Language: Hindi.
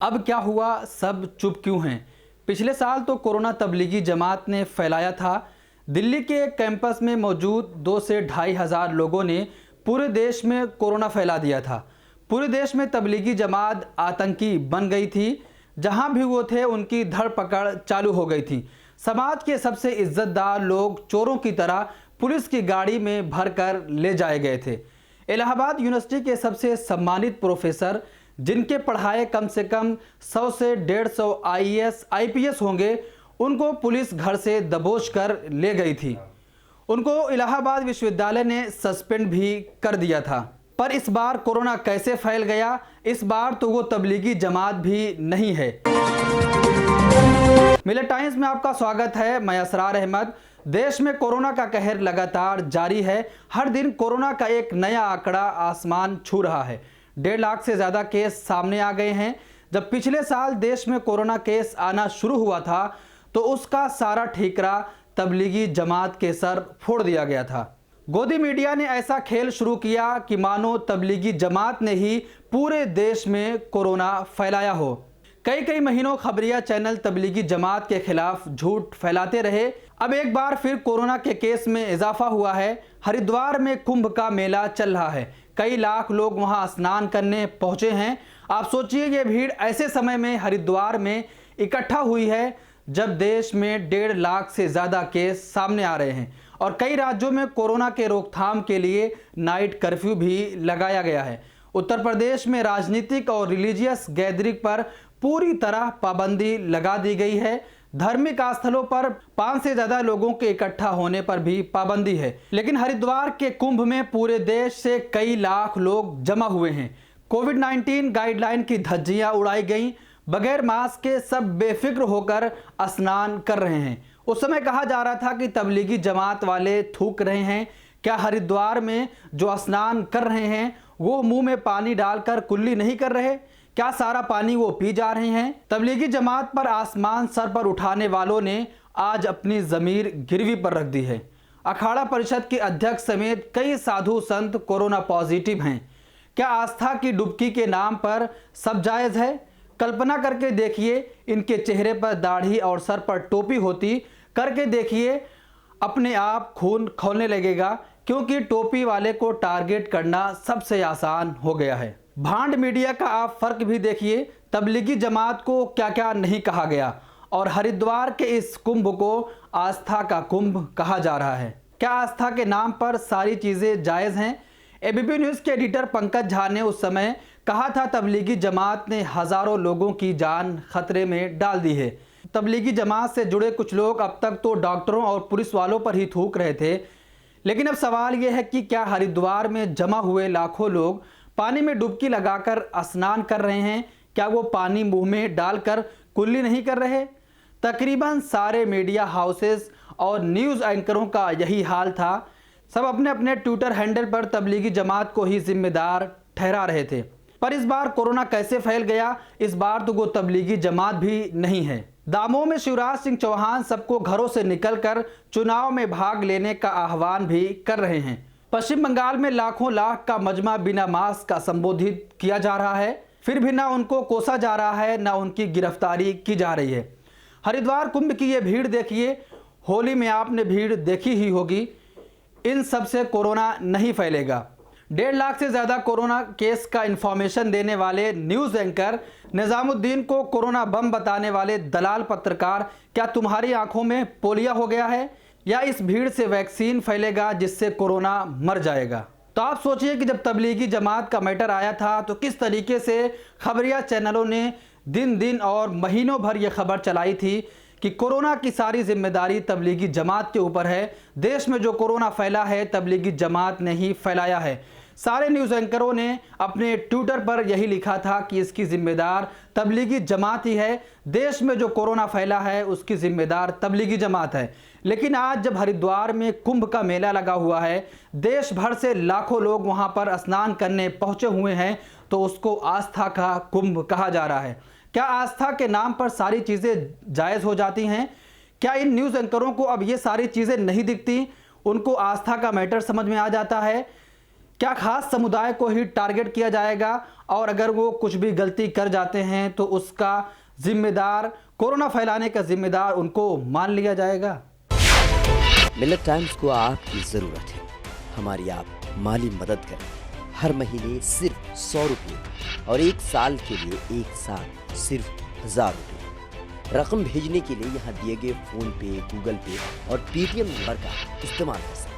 अब क्या हुआ, सब चुप क्यों हैं? पिछले साल तो कोरोना तबलीगी जमात ने फैलाया था। दिल्ली के एक कैंपस में मौजूद 2 से ढाई हज़ार लोगों ने पूरे देश में कोरोना फैला दिया था। पूरे देश में तबलीगी जमात आतंकी बन गई थी। जहां भी वो थे उनकी धरपकड़ चालू हो गई थी। समाज के सबसे इज्जतदार लोग चोरों की तरह पुलिस की गाड़ी में भरकर ले जाए गए थे। इलाहाबाद यूनिवर्सिटी के सबसे सम्मानित प्रोफेसर, जिनके पढ़ाए कम से कम 100 से 150 आईएएस आईपीएस होंगे, उनको पुलिस घर से दबोच कर ले गई थी। उनको इलाहाबाद विश्वविद्यालय ने सस्पेंड भी कर दिया था। पर इस बार कोरोना कैसे फैल गया? इस बार तो वो तबलीगी जमात भी नहीं है। मिलर टाइम्स में आपका स्वागत है। मैं असरार अहमद। देश में कोरोना का कहर लगातार जारी है। हर दिन कोरोना का एक नया आंकड़ा आसमान छू रहा है। 1.5 लाख से ज़्यादा केस सामने आ गए हैं। जब पिछले साल देश में कोरोना केस आना शुरू हुआ था तो उसका सारा ठीकरा तबलीगी जमात के सर फोड़ दिया गया था। गोदी मीडिया ने ऐसा खेल शुरू किया कि मानो तबलीगी जमात ने ही पूरे देश में कोरोना फैलाया हो। कई महीनों खबरिया चैनल तबलीगी जमात के खिलाफ झूठ फैलाते रहे। अब एक बार फिर कोरोना के केस में इजाफा हुआ है। हरिद्वार में कुंभ का मेला चल रहा है। कई लाख लोग वहां स्नान करने पहुंचे हैं। आप सोचिए, ये भीड़ ऐसे समय में हरिद्वार में इकट्ठा हुई है जब देश में 1.5 लाख से ज़्यादा केस सामने आ रहे हैं और कई राज्यों में कोरोना के रोकथाम के लिए नाइट कर्फ्यू भी लगाया गया है। उत्तर प्रदेश में राजनीतिक और रिलीजियस गैदरिंग पर पूरी तरह पाबंदी लगा दी गई है। धार्मिक स्थलों पर 5 से ज़्यादा लोगों के इकट्ठा होने पर भी पाबंदी है। लेकिन हरिद्वार के कुंभ में पूरे देश से कई लाख लोग जमा हुए हैं। कोविड-19 गाइडलाइन की धज्जियां उड़ाई गई। बगैर मास्क के सब बेफिक्र होकर स्नान कर रहे हैं। उस समय कहा जा रहा था कि तबलीगी जमात वाले थूक रहे हैं। क्या हरिद्वार में जो स्नान कर रहे हैं वो मुंह में पानी डालकर कुल्ली नहीं कर रहे? क्या सारा पानी वो पी जा रहे हैं? तबलीगी जमात पर आसमान सर पर उठाने वालों ने आज अपनी ज़मीर गिरवी पर रख दी है। अखाड़ा परिषद के अध्यक्ष समेत कई साधु संत कोरोना पॉजिटिव हैं। क्या आस्था की डुबकी के नाम पर सब जायज़ है? कल्पना करके देखिए, इनके चेहरे पर दाढ़ी और सर पर टोपी होती। करके देखिए, अपने आप खून खौलने लगेगा, क्योंकि टोपी वाले को टारगेट करना सबसे आसान हो गया है। भांड मीडिया का आप फर्क भी देखिए। तबलीगी जमात को क्या क्या नहीं कहा गया और हरिद्वार के इस कुंभ को आस्था का कुंभ कहा जा रहा है। क्या आस्था के नाम पर सारी चीज़ें जायज़ हैं? एबीपी न्यूज़ के एडिटर पंकज झा ने उस समय कहा था तबलीगी जमात ने हज़ारों लोगों की जान खतरे में डाल दी है। तबलीगी जमात से जुड़े कुछ लोग अब तक तो डॉक्टरों और पुलिस वालों पर ही थूक रहे थे। लेकिन अब सवाल यह है कि क्या हरिद्वार में जमा हुए लाखों लोग पानी में डुबकी लगाकर स्नान कर रहे हैं? क्या वो पानी मुंह में डालकर कुल्ली नहीं कर रहे? तकरीबन सारे मीडिया हाउसेस और न्यूज़ एंकरों का यही हाल था। सब अपने अपने ट्विटर हैंडल पर तबलीगी जमात को ही जिम्मेदार ठहरा रहे थे। पर इस बार कोरोना कैसे फैल गया? इस बार तो वो तबलीगी जमात भी नहीं है। दामोह में शिवराज सिंह चौहान सबको घरों से निकलकर चुनाव में भाग लेने का आह्वान भी कर रहे हैं। पश्चिम बंगाल में लाखों लाख का मजमा बिना मास्क का संबोधित किया जा रहा है, फिर भी ना उनको कोसा जा रहा है, ना उनकी गिरफ्तारी की जा रही है। हरिद्वार कुंभ की ये भीड़ देखिए। होली में आपने भीड़ देखी ही होगी। इन सब से कोरोना नहीं फैलेगा। 1.5 लाख से ज़्यादा कोरोना केस का इंफॉर्मेशन देने वाले न्यूज़ एंकर निजामुद्दीन को कोरोना बम बताने वाले दलाल पत्रकार, क्या तुम्हारी आंखों में पोलिया हो गया है या इस भीड़ से वैक्सीन फैलेगा जिससे कोरोना मर जाएगा? तो आप सोचिए कि जब तबलीगी जमात का मैटर आया था तो किस तरीके से खबरिया चैनलों ने दिन और महीनों भर ये खबर चलाई थी कि कोरोना की सारी जिम्मेदारी तबलीगी जमात के ऊपर है। देश में जो कोरोना फैला है तबलीगी जमात ने ही फैलाया है। सारे न्यूज़ एंकरों ने अपने ट्विटर पर यही लिखा था कि इसकी जिम्मेदार तबलीगी जमात ही है। देश में जो कोरोना फैला है उसकी जिम्मेदार तबलीगी जमात है। लेकिन आज जब हरिद्वार में कुंभ का मेला लगा हुआ है, देश भर से लाखों लोग वहां पर स्नान करने पहुंचे हुए हैं, तो उसको आस्था का कुंभ कहा जा रहा है। क्या आस्था के नाम पर सारी चीज़ें जायज़ हो जाती हैं? क्या इन न्यूज़ एंकरों को अब ये सारी चीज़ें नहीं दिखती? उनको आस्था का मैटर समझ में आ जाता है? क्या खास समुदाय को ही टारगेट किया जाएगा और अगर वो कुछ भी गलती कर जाते हैं तो उसका जिम्मेदार, कोरोना फैलाने का जिम्मेदार उनको मान लिया जाएगा? मिलेट टाइम्स को आपकी जरूरत है। हमारी आप माली मदद करें। हर महीने सिर्फ 100 रुपये और 1 साल के लिए एक साथ सिर्फ 1000 रुपये। रकम भेजने के लिए यहाँ दिए गए फोन पे, गूगल पे और पेटीएम नंबर का इस्तेमाल कर सकते हैं।